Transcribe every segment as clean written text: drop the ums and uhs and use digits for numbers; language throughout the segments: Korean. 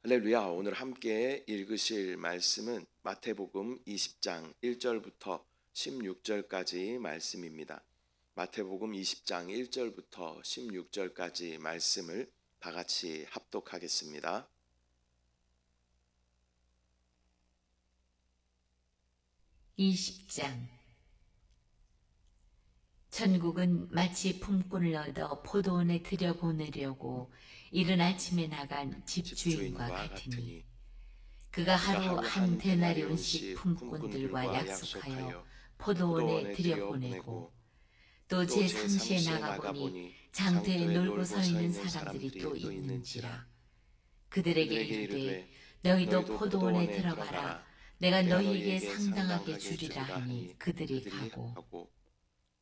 할렐루야. 오늘 함께 읽으실 말씀은 마태복음 20장 1절부터 16절까지 말씀입니다. 마태복음 20장 1절부터 16절까지 말씀을 다 같이 합독하겠습니다. 20장. 천국은 마치 품꾼을 얻어 포도원에 들여보내려고 이른 아침에 나간 집주인과 같으니 그가 하루 한 데나리온씩 품꾼들과 약속하여 포도원에 들여보내고 또 제3시에 나가보니 장터에 놀고 서 있는 사람들이 또 있는지라. 그들에게 이르되 너희도 포도원에 들어가라. 내가 너희에게 상당하게 주리라 하니 그들이 가고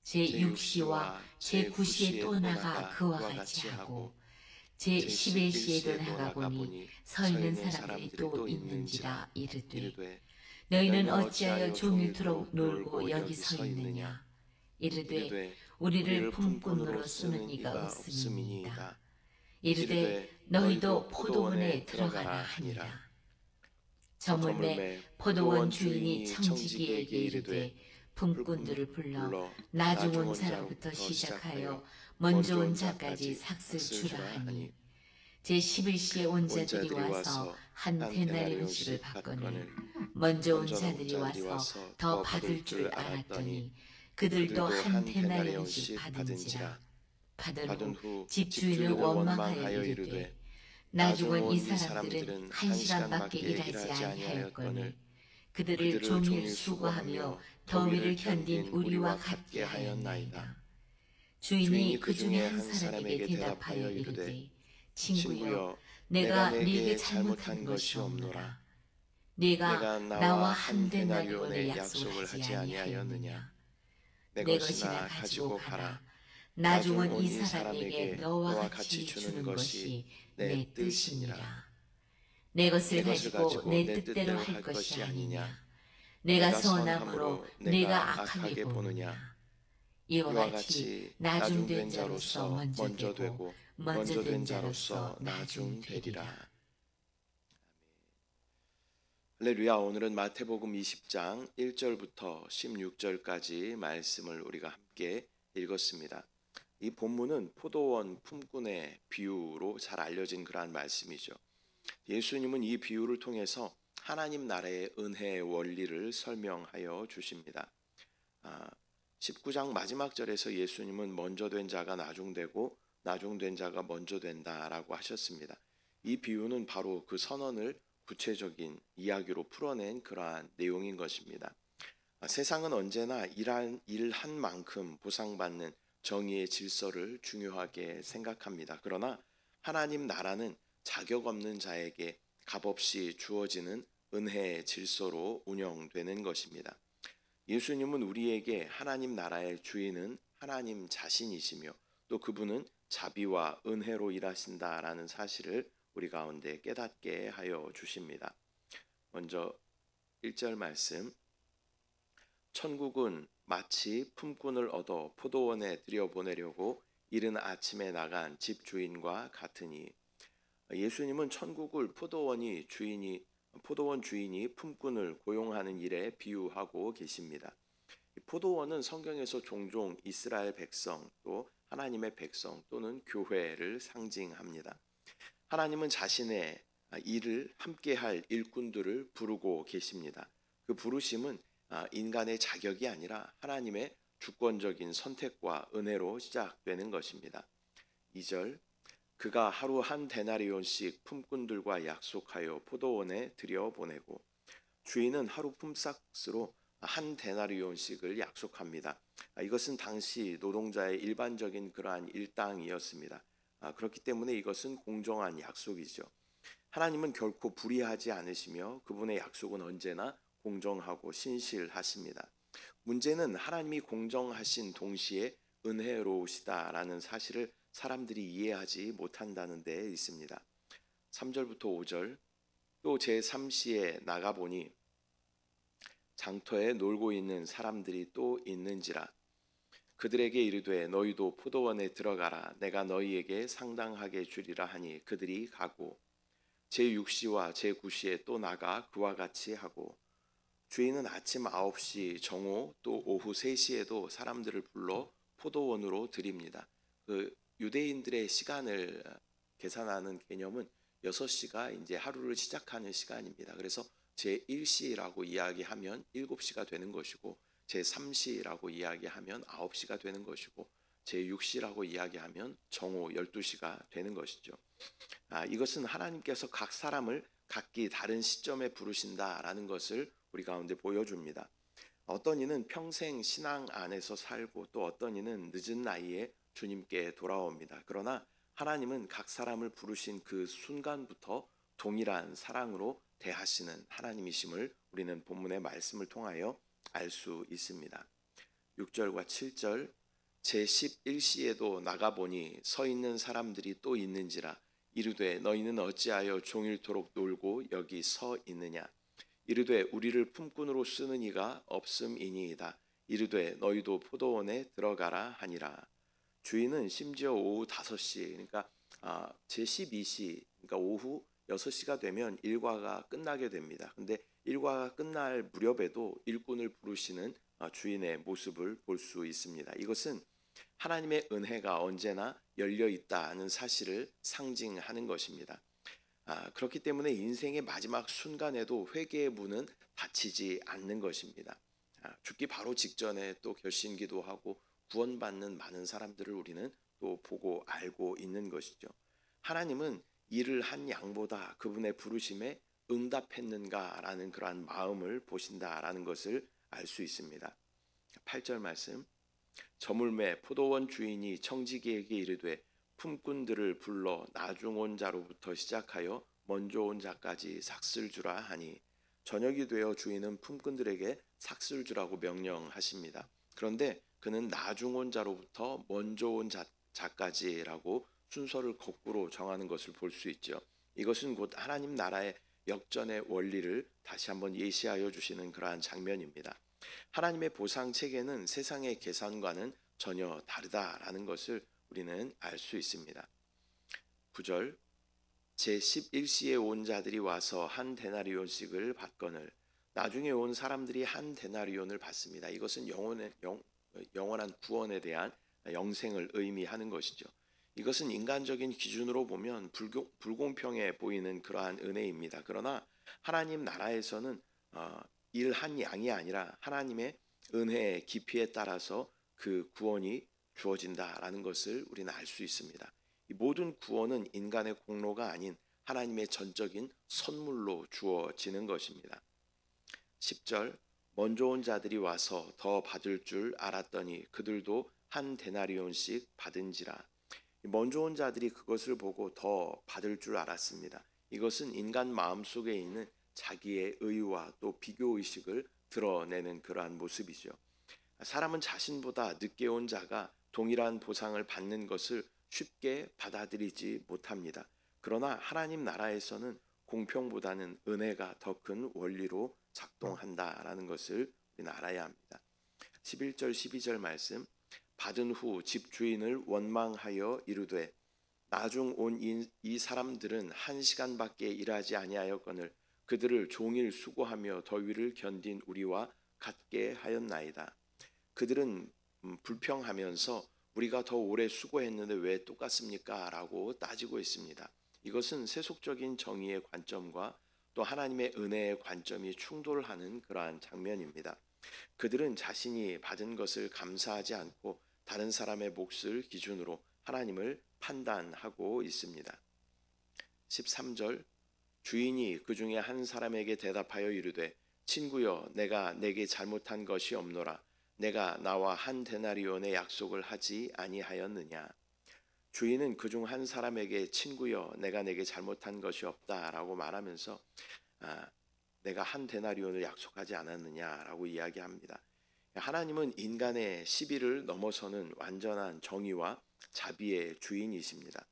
제6시와 제9시에 또 나가 그와 같이 하고 제11시에도 나가보니 서 있는 사람들이 또 있는지라. 이르되 너희는 어찌하여 종일토록 놀고 여기 서 있느냐. 이르되 우리를 품꾼으로 쓰는 이가 없음이니이다. 이르되 너희도 포도원에 들어가라 하니라. 저물매 포도원 주인이 청지기에게 이르되 품꾼들을 불러 나중 온 자로부터 시작하여 먼저 온 자까지 삭슬 주라 하니 제11시에 온 자들이 와서 한 데나리온씩을 받거늘 먼저 온 자들이 와서 더 받을 줄 알았더니 그들도 한 데나리온씩 받은지라. 받은 후 집주인을 원망하여 이르되 나중 온 이 사람들은 1시간밖에 일하지 아니하였거늘 그들을 종일 수고하며 더위를 견딘 우리와 같게 하였나이다. 주인이 그 중에 한 사람에게 대답하여 이르되 친구여, 내가 네게 잘못한 것이 없노라. 네가 나와 한 데나리온의 약속을 하지 아니하였느냐. 내 것이나 가지고 가라. 나중 온 이 사람에게 너와 같이 주는 것이 내 뜻이니라. 내 것을 가지고 내 뜻대로 할 것이 아니냐. 내가 선함으로 내가 악하게 보느냐. 이와 같이 나중된 자로서 먼저 되고 먼저 된 자로서 나중되리라. 할렐루야. 오늘은 마태복음 20장 1절부터 16절까지 말씀을 우리가 함께 읽었습니다. 이 본문은 포도원 품꾼의 비유로 잘 알려진 그러한 말씀이죠. 예수님은 이 비유를 통해서 하나님 나라의 은혜의 원리를 설명하여 주십니다. 19장 마지막 절에서 예수님은 먼저 된 자가 나중되고 나중된 자가 먼저 된다라고 하셨습니다. 이 비유는 바로 그 선언을 구체적인 이야기로 풀어낸 그러한 내용인 것입니다. 세상은 언제나 일한 만큼 보상받는 정의의 질서를 중요하게 생각합니다. 그러나 하나님 나라는 자격 없는 자에게 값없이 주어지는 은혜의 질서로 운영되는 것입니다. 예수님은 우리에게 하나님 나라의 주인은 하나님 자신이시며 또 그분은 자비와 은혜로 일하신다라는 사실을 우리 가운데 깨닫게 하여 주십니다. 먼저 1절 말씀. 천국은 마치 품꾼을 얻어 포도원에 들여보내려고 이른 아침에 나간 집주인과 같으니. 예수님은 천국을 포도원 주인이 품꾼을 고용하는 일에 비유하고 계십니다. 포도원은 성경에서 종종 이스라엘 백성 또 하나님의 백성 또는 교회를 상징합니다. 하나님은 자신의 일을 함께할 일꾼들을 부르고 계십니다. 그 부르심은 인간의 자격이 아니라 하나님의 주권적인 선택과 은혜로 시작되는 것입니다. 2절. 그가 하루 한 데나리온씩 품꾼들과 약속하여 포도원에 들여보내고. 주인은 하루 품삯으로 한 데나리온씩을 약속합니다. 이것은 당시 노동자의 일반적인 그러한 일당이었습니다. 그렇기 때문에 이것은 공정한 약속이죠. 하나님은 결코 불의하지 않으시며 그분의 약속은 언제나 공정하고 신실하십니다. 문제는 하나님이 공정하신 동시에 은혜로우시다라는 사실을 사람들이 이해하지 못한다는 데 있습니다. 3절부터 5절. 또 제3시에 나가보니 장터에 놀고 있는 사람들이 또 있는지라. 그들에게 이르되 너희도 포도원에 들어가라. 내가 너희에게 상당하게 주리라 하니 그들이 가고. 제6시와 제9시에 또 나가 그와 같이 하고 주인은 아침 9시 정오 또 오후 3시에도 사람들을 불러 포도원으로 들입니다. 그 유대인들의 시간을 계산하는 개념은 6시가 이제 하루를 시작하는 시간입니다. 그래서 제1시라고 이야기하면 7시가 되는 것이고 제3시라고 이야기하면 9시가 되는 것이고 제6시라고 이야기하면 정오 12시가 되는 것이죠. 이것은 하나님께서 각 사람을 각기 다른 시점에 부르신다라는 것을 우리 가운데 보여줍니다. 어떤 이는 평생 신앙 안에서 살고 또 어떤 이는 늦은 나이에 주님께 돌아옵니다. 그러나 하나님은 각 사람을 부르신 그 순간부터 동일한 사랑으로 대하시는 하나님이심을 우리는 본문의 말씀을 통하여 알 수 있습니다. 6절과 7절 제11시에도 나가보니 서 있는 사람들이 또 있는지라 이르되 너희는 어찌하여 종일토록 놀고 여기 서 있느냐 이르되 우리를 품꾼으로 쓰는 이가 없음이니이다 이르되 너희도 포도원에 들어가라 하니라. 주인은 심지어 오후 5시 그러니까 제12시 그러니까 오후 6시가 되면 일과가 끝나게 됩니다. 근데 일과가 끝날 무렵에도 일꾼을 부르시는 주인의 모습을 볼 수 있습니다. 이것은 하나님의 은혜가 언제나 열려 있다는 사실을 상징하는 것입니다. 그렇기 때문에 인생의 마지막 순간에도 회개의 문은 닫히지 않는 것입니다. 죽기 바로 직전에 또 결심기도하고 구원받는 많은 사람들을 우리는 또 보고 알고 있는 것이죠. 하나님은 일을 한 양보다 그분의 부르심에 응답했는가라는 그러한 마음을 보신다라는 것을 알 수 있습니다. 8절 말씀 저물매 포도원 주인이 청지기에게 이르되 품꾼들을 불러 나중 온 자로부터 시작하여 먼저 온 자까지 삭슬 주라 하니 저녁이 되어 주인은 품꾼들에게 삭슬 주라고 명령하십니다. 그런데 그는 나중 온 자로부터 먼저 온 자까지라고 순서를 거꾸로 정하는 것을 볼 수 있죠. 이것은 곧 하나님 나라의 역전의 원리를 다시 한번 예시하여 주시는 그러한 장면입니다. 하나님의 보상 체계는 세상의 계산과는 전혀 다르다라는 것을 우리는 알 수 있습니다. 9절 제11시에 온 자들이 와서 한 데나리온씩을 받거늘 나중에 온 사람들이 한 데나리온을 받습니다. 이것은 영원한 구원에 대한 영생을 의미하는 것이죠. 이것은 인간적인 기준으로 보면 불공평해 보이는 그러한 은혜입니다. 그러나 하나님 나라에서는 일한 양이 아니라 하나님의 은혜의 깊이에 따라서 그 구원이 주어진다라는 것을 우리는 알 수 있습니다. 이 모든 구원은 인간의 공로가 아닌 하나님의 전적인 선물로 주어지는 것입니다. 10절 먼저 온 자들이 와서 더 받을 줄 알았더니 그들도 한 데나리온씩 받은지라. 먼저 온 자들이 그것을 보고 더 받을 줄 알았습니다. 이것은 인간 마음속에 있는 자기의 의와 또 비교의식을 드러내는 그러한 모습이죠. 사람은 자신보다 늦게 온 자가 동일한 보상을 받는 것을 쉽게 받아들이지 못합니다. 그러나 하나님 나라에서는 공평보다는 은혜가 더 큰 원리로 작동한다라는 것을 우리는 알아야 합니다. 11절 12절 말씀 받은 후 집주인을 원망하여 이르되 나중 온 이 사람들은 1시간밖에 일하지 아니하였거늘 그들을 종일 수고하며 더위를 견딘 우리와 같게 하였나이다. 그들은 불평하면서 우리가 더 오래 수고했는데 왜 똑같습니까? 라고 따지고 있습니다. 이것은 세속적인 정의의 관점과 또 하나님의 은혜의 관점이 충돌하는 그러한 장면입니다. 그들은 자신이 받은 것을 감사하지 않고 다른 사람의 몫을 기준으로 하나님을 판단하고 있습니다. 13절 주인이 그 중에 한 사람에게 대답하여 이르되 친구여 내가 내게 잘못한 것이 없노라 내가 나와 한 데나리온의 약속을 하지 아니하였느냐. 주인은 그 중 한 사람에게 친구여 내가 내게 잘못한 것이 없다라고 말하면서 내가 한 데나리온을 약속하지 않았느냐라고 이야기합니다. 하나님은 인간의 시비를 넘어서는 완전한 정의와 자비의 주인이십니다.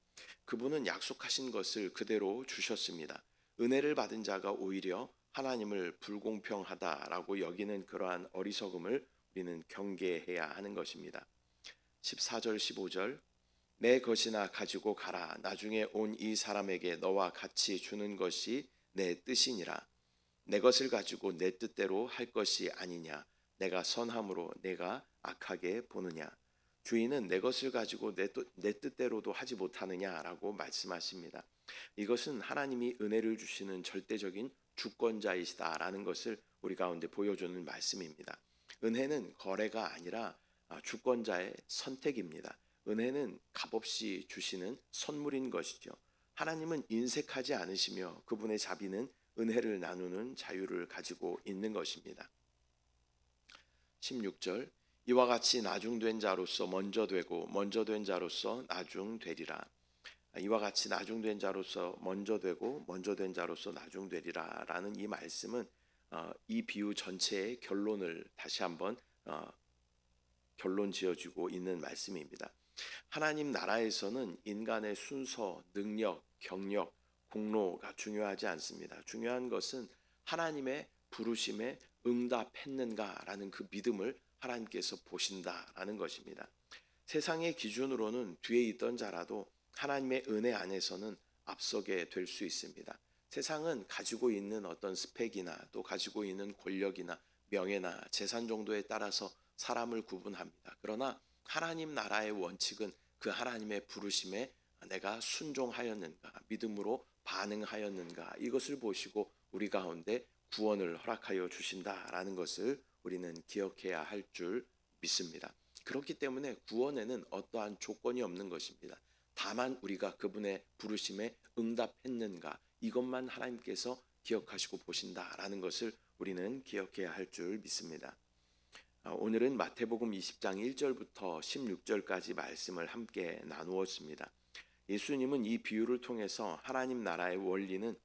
그분은 약속하신 것을 그대로 주셨습니다. 은혜를 받은 자가 오히려 하나님을 불공평하다라고 여기는 그러한 어리석음을 우리는 경계해야 하는 것입니다. 14절 15절 내 것이나 가지고 가라. 나중에 온 이 사람에게 너와 같이 주는 것이 내 뜻이니라. 내 것을 가지고 내 뜻대로 할 것이 아니냐. 내가 선함으로 내가 악하게 보느냐. 주인은 내 것을 가지고 내 뜻대로도 하지 못하느냐라고 말씀하십니다. 이것은 하나님이 은혜를 주시는 절대적인 주권자이시다라는 것을 우리 가운데 보여주는 말씀입니다. 은혜는 거래가 아니라 주권자의 선택입니다. 은혜는 값없이 주시는 선물인 것이죠. 하나님은 인색하지 않으시며 그분의 자비는 은혜를 나누는 자유를 가지고 있는 것입니다. 16절 이와 같이 나중된 자로서 먼저 되고 먼저 된 자로서 나중되리라. 이와 같이 나중된 자로서 먼저 되고 먼저 된 자로서 나중되리라 라는 이 말씀은 이 비유 전체의 결론을 다시 한번 결론 지어주고 있는 말씀입니다. 하나님 나라에서는 인간의 순서, 능력, 경력, 공로가 중요하지 않습니다. 중요한 것은 하나님의 부르심에 응답했는가라는 그 믿음을 하나님께서 보신다라는 것입니다. 세상의 기준으로는 뒤에 있던 자라도 하나님의 은혜 안에서는 앞서게 될 수 있습니다. 세상은 가지고 있는 어떤 스펙이나 또 가지고 있는 권력이나 명예나 재산 정도에 따라서 사람을 구분합니다. 그러나 하나님 나라의 원칙은 그 하나님의 부르심에 내가 순종하였는가, 믿음으로 반응하였는가, 이것을 보시고 우리 가운데 구원을 허락하여 주신다라는 것을 우리는 기억해야 할 줄 믿습니다. 그렇기 때문에 구원에는 어떠한 조건이 없는 것입니다. 다만 우리가 그분의 부르심에 응답했는가, 이것만 하나님께서 기억하시고 보신다라는 것을 우리는 기억해야 할 줄 믿습니다. 오늘은 마태복음 20장 1절부터 16절까지 말씀을 함께 나누었습니다. 예수님은 이 비유를 통해서 하나님 나라의 원리는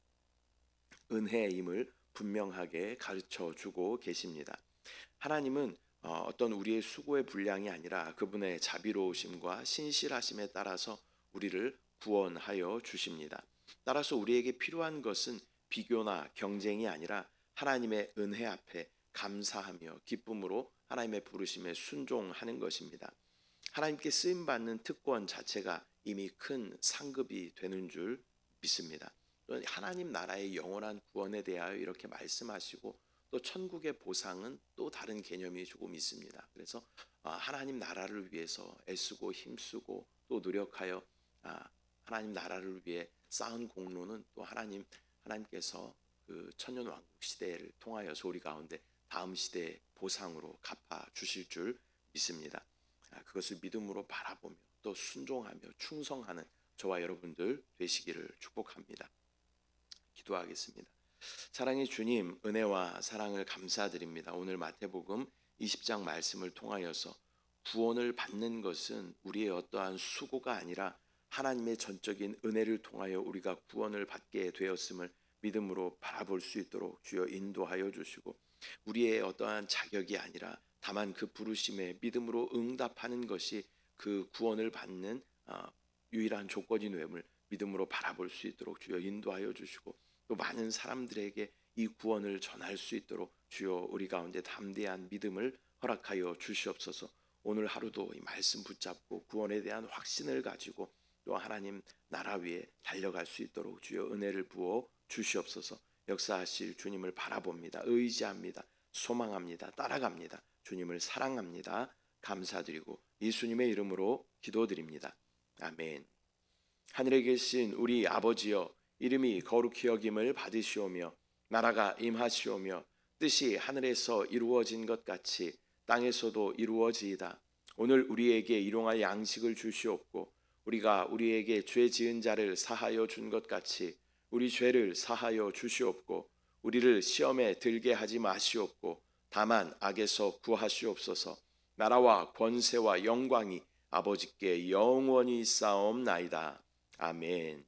은혜임을 분명하게 가르쳐 주고 계십니다. 하나님은 어떤 우리의 수고의 분량이 아니라 그분의 자비로우심과 신실하심에 따라서 우리를 구원하여 주십니다. 따라서 우리에게 필요한 것은 비교나 경쟁이 아니라 하나님의 은혜 앞에 감사하며 기쁨으로 하나님의 부르심에 순종하는 것입니다. 하나님께 쓰임받는 특권 자체가 이미 큰 상급이 되는 줄 믿습니다. 하나님 나라의 영원한 구원에 대하여 이렇게 말씀하시고 또 천국의 보상은 또 다른 개념이 조금 있습니다. 그래서 하나님 나라를 위해서 애쓰고 힘쓰고 또 노력하여 하나님 나라를 위해 쌓은 공로는 또 하나님께서 그 천년왕국 시대를 통하여서 우리 가운데 다음 시대의 보상으로 갚아 주실 줄 믿습니다. 그것을 믿음으로 바라보며 또 순종하며 충성하는 저와 여러분들 되시기를 축복합니다. 기도하겠습니다. 사랑의 주님, 은혜와 사랑을 감사드립니다. 오늘 마태복음 20장 말씀을 통하여서 구원을 받는 것은 우리의 어떠한 수고가 아니라 하나님의 전적인 은혜를 통하여 우리가 구원을 받게 되었음을 믿음으로 바라볼 수 있도록 주여 인도하여 주시고, 우리의 어떠한 자격이 아니라 다만 그 부르심에 믿음으로 응답하는 것이 그 구원을 받는 유일한 조건이 됨을 믿음으로 바라볼 수 있도록 주여 인도하여 주시고, 또 많은 사람들에게 이 구원을 전할 수 있도록 주여 우리 가운데 담대한 믿음을 허락하여 주시옵소서. 오늘 하루도 이 말씀 붙잡고 구원에 대한 확신을 가지고 또 하나님 나라 위에 달려갈 수 있도록 주여 은혜를 부어 주시옵소서. 역사하실 주님을 바라봅니다. 의지합니다. 소망합니다. 따라갑니다. 주님을 사랑합니다. 감사드리고 예수님의 이름으로 기도드립니다. 아멘. 하늘에 계신 우리 아버지여, 이름이 거룩히 여김을 받으시오며 나라가 임하시오며 뜻이 하늘에서 이루어진 것 같이 땅에서도 이루어지이다. 오늘 우리에게 일용할 양식을 주시옵고 우리가 우리에게 죄 지은 자를 사하여 준 것 같이 우리 죄를 사하여 주시옵고 우리를 시험에 들게 하지 마시옵고 다만 악에서 구하시옵소서. 나라와 권세와 영광이 아버지께 영원히 있사옵나이다. 아멘.